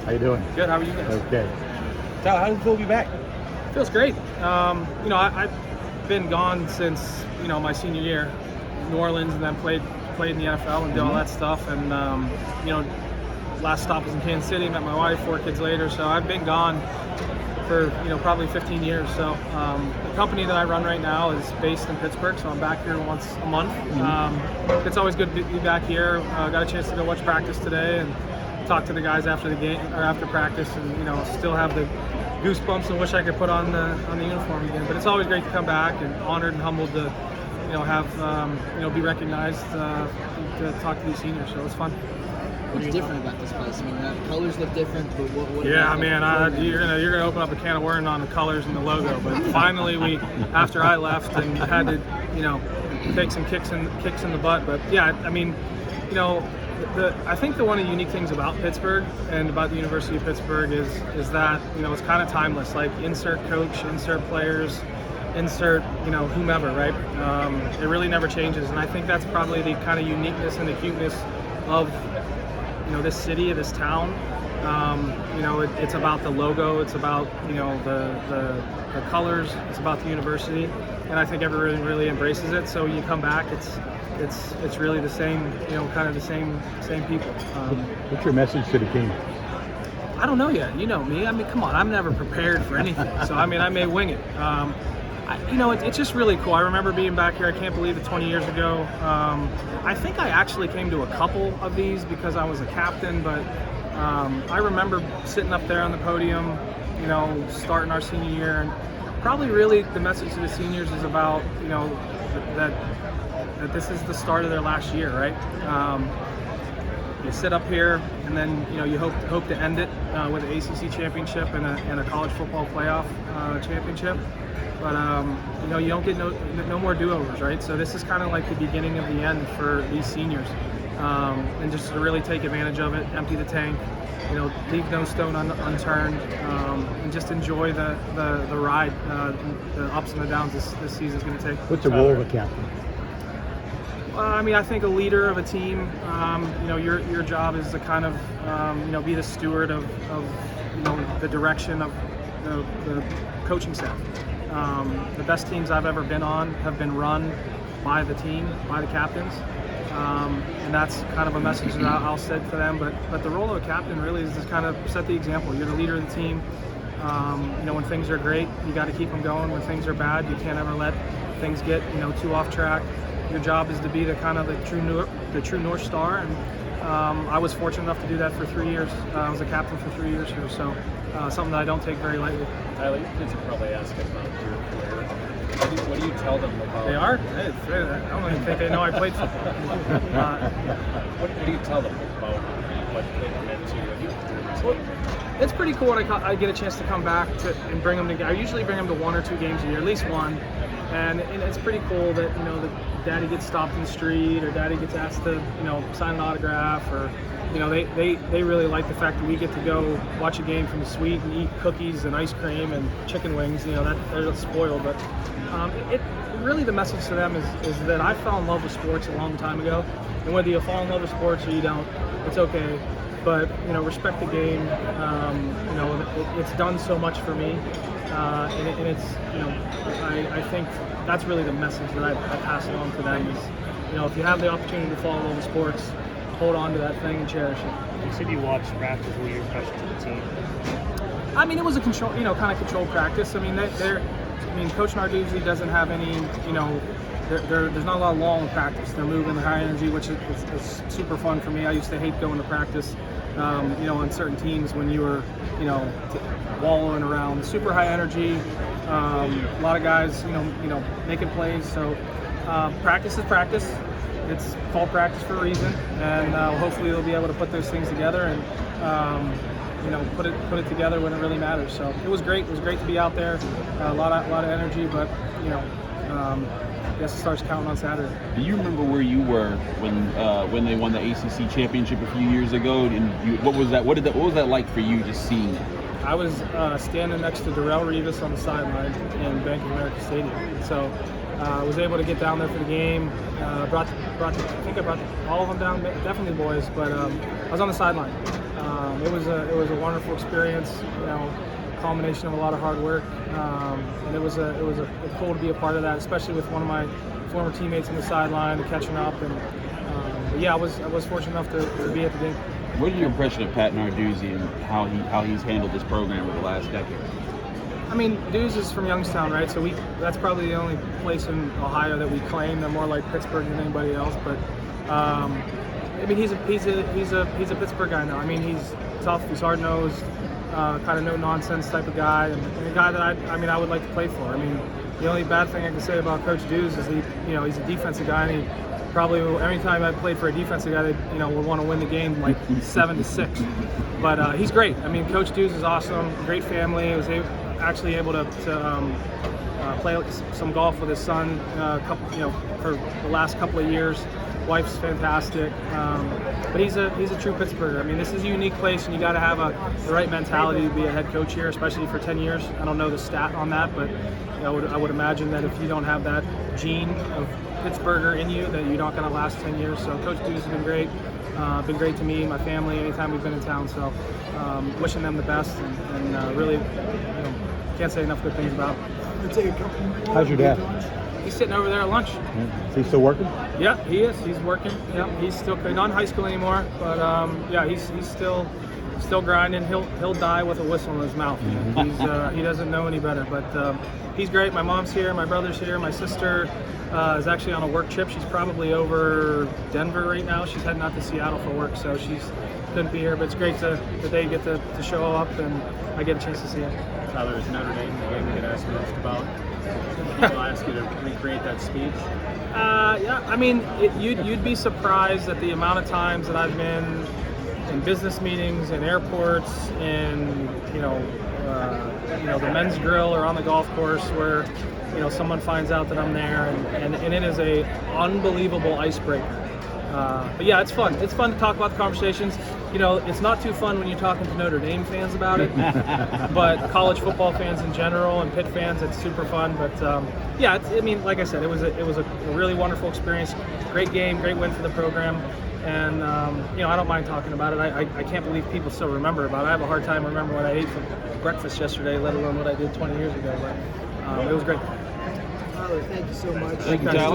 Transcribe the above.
How you doing? Good. How are you guys? Okay. Tyler, how does it feel to be back? Feels great. I've been gone since my senior year, New Orleans, and then played in the NFL and did all that stuff. And last stop was in Kansas City. Met my wife 4 kids later. So I've been gone for probably 15 years. So the company that I run right now is based in Pittsburgh. So I'm back here once a month. It's always good to be back here. Got a chance to go watch practice today and talk to the guys after the game or after practice, and still have the goosebumps and wish I could put on the uniform again. But it's always great to come back, and honored and humbled to have be recognized to talk to these seniors. So it's fun. What's different about this place? I mean, the colors look different, but what yeah, about man, you're gonna open up a can of worms on the colors and the logo. But finally, after I left and had to take some kicks in the butt. But yeah, I mean, I think one of the unique things about Pittsburgh and about the University of Pittsburgh is that it's kind of timeless. Like insert coach, insert players, insert whomever, right? It really never changes, and I think that's probably the kind of uniqueness and the cuteness of this city, of this town. It's about the logo, it's about the colors, it's about the university, and I think everyone really embraces it. So you come back, it's really the same, kind of the same people. What's your message to the team? I don't know yet. You know me. I mean, come on. I'm never prepared for anything. So I may wing it. It's just really cool. I remember being back here. I can't believe it. 20 years ago. I think I actually came to a couple of these because I was a captain. But I remember sitting up there on the podium, starting our senior year, and probably really the message to the seniors is about that this is the start of their last year, right? You sit up here, and then you hope to end it with an ACC championship and a college football playoff championship. But you don't get no more do-overs, right? So this is kind of like the beginning of the end for these seniors, and just to really take advantage of it, empty the tank, leave no stone unturned, and just enjoy the ride, the ups and the downs this season is going to take. What's the role of a captain? I think a leader of a team, your job is to kind of, be the steward of the direction of the coaching staff. The best teams I've ever been on have been run by the team, by the captains, and that's kind of a message that I'll set to them. But the role of a captain really is to kind of set the example. You're the leader of the team. When things are great, you got to keep them going. When things are bad, you can't ever let things get too off track. Your job is to be the true North Star, and I was fortunate enough to do that for 3 years. I was a captain for 3 years here, so something that I don't take very lightly. Tyler, your kids are probably asking about your career. What do you tell them about? They are? I don't even think they know I played football. What do you tell them about what it meant to you? It's pretty cool when I get a chance to come back and bring them together. I usually bring them to 1 or 2 games a year, at least one. And it's pretty cool that that daddy gets stopped in the street, or daddy gets asked to sign an autograph, or they really like the fact that we get to go watch a game from the suite and eat cookies and ice cream and chicken wings. That they're spoiled, but it really, the message to them is that I fell in love with sports a long time ago, and whether you fall in love with sports or you don't, it's okay. But respect the game. It's done so much for me, and it's I think that's really the message that I pass along to them is if you have the opportunity to fall in love with sports, hold on to that thing and cherish it. You said you watched practice. What were your impressions of the team? It was a kind of controlled practice. Coach Narduzzi doesn't have any there's not a lot of long practice. They're moving high energy, which is super fun for me. I used to hate going to practice, on certain teams when you were, wallowing around. Super high energy, a lot of guys, making plays. So practice is practice. It's called practice for a reason, and hopefully they'll be able to put those things together and put it together when it really matters. So it was great. It was great to be out there. A lot of energy, but I guess it starts counting on Saturday. Do you remember where you were when they won the ACC championship a few years ago? And what was that? What was that like for you, just seeing it? I was standing next to Darrelle Revis on the sideline in Bank of America Stadium. So I was able to get down there for the game. I think I brought all of them down, definitely boys, but I was on the sideline. It was a wonderful experience. You know, culmination of a lot of hard work, and it was cool to be a part of that, especially with one of my former teammates on the sideline, catching up. And but yeah, I was fortunate enough to be at the game. What is your impression of Pat Narduzzi and how he's handled this program over the last decade? I mean, Deuce is from Youngstown, right? So that's probably the only place in Ohio that we claim they're more like Pittsburgh than anybody else. But I mean, he's a Pittsburgh guy now. I mean, he's tough, he's hard nosed, kind of no nonsense type of guy, and a guy that I would like to play for. I mean, the only bad thing I can say about Coach Deuce is he's a defensive guy, and he probably every time I played for a defensive guy, that would want to win the game like 7-6. But he's great. I mean, Coach Deuce is awesome. Great family. I was actually able to play some golf with his son, for the last couple of years. Wife's fantastic, but he's a true Pittsburgher. I mean, this is a unique place, and you got to have the right mentality to be a head coach here, especially for 10 years. I don't know the stat on that, but I would imagine that if you don't have that gene of Pittsburgher in you, that you're not going to last 10 years. So Coach Deuce has been great to me, my family, anytime we've been in town. So wishing them the best, and really can't say enough good things about them. How's your dad? He's sitting over there at lunch. Yeah. Is he still working? Yeah, he is. He's working. Yeah, he's still not in high school anymore, but yeah, he's still grinding. He'll die with a whistle in his mouth. He doesn't know any better, but he's great. My mom's here, my brother's here, my sister is actually on a work trip. She's probably over Denver right now. She's heading out to Seattle for work, so she's couldn't be here. But it's great that they get to show up and I get a chance to see it. Tyler, is Notre Dame the game you get asked most about? People ask you to recreate that speech. Yeah, I mean, you'd be surprised at the amount of times that I've been in business meetings, in airports, in the men's grill or on the golf course where someone finds out that I'm there, and it is a unbelievable icebreaker. But yeah, it's fun. It's fun to talk about the conversations. It's not too fun when you're talking to Notre Dame fans about it, but college football fans in general and Pitt fans, it's super fun. But yeah, like I said, it was a really wonderful experience. Great game, great win for the program, and I don't mind talking about it. I can't believe people still remember about it. I have a hard time remembering what I ate for breakfast yesterday, let alone what I did 20 years ago. But it was great. Tyler, thank you so much. Thank you, Tyler.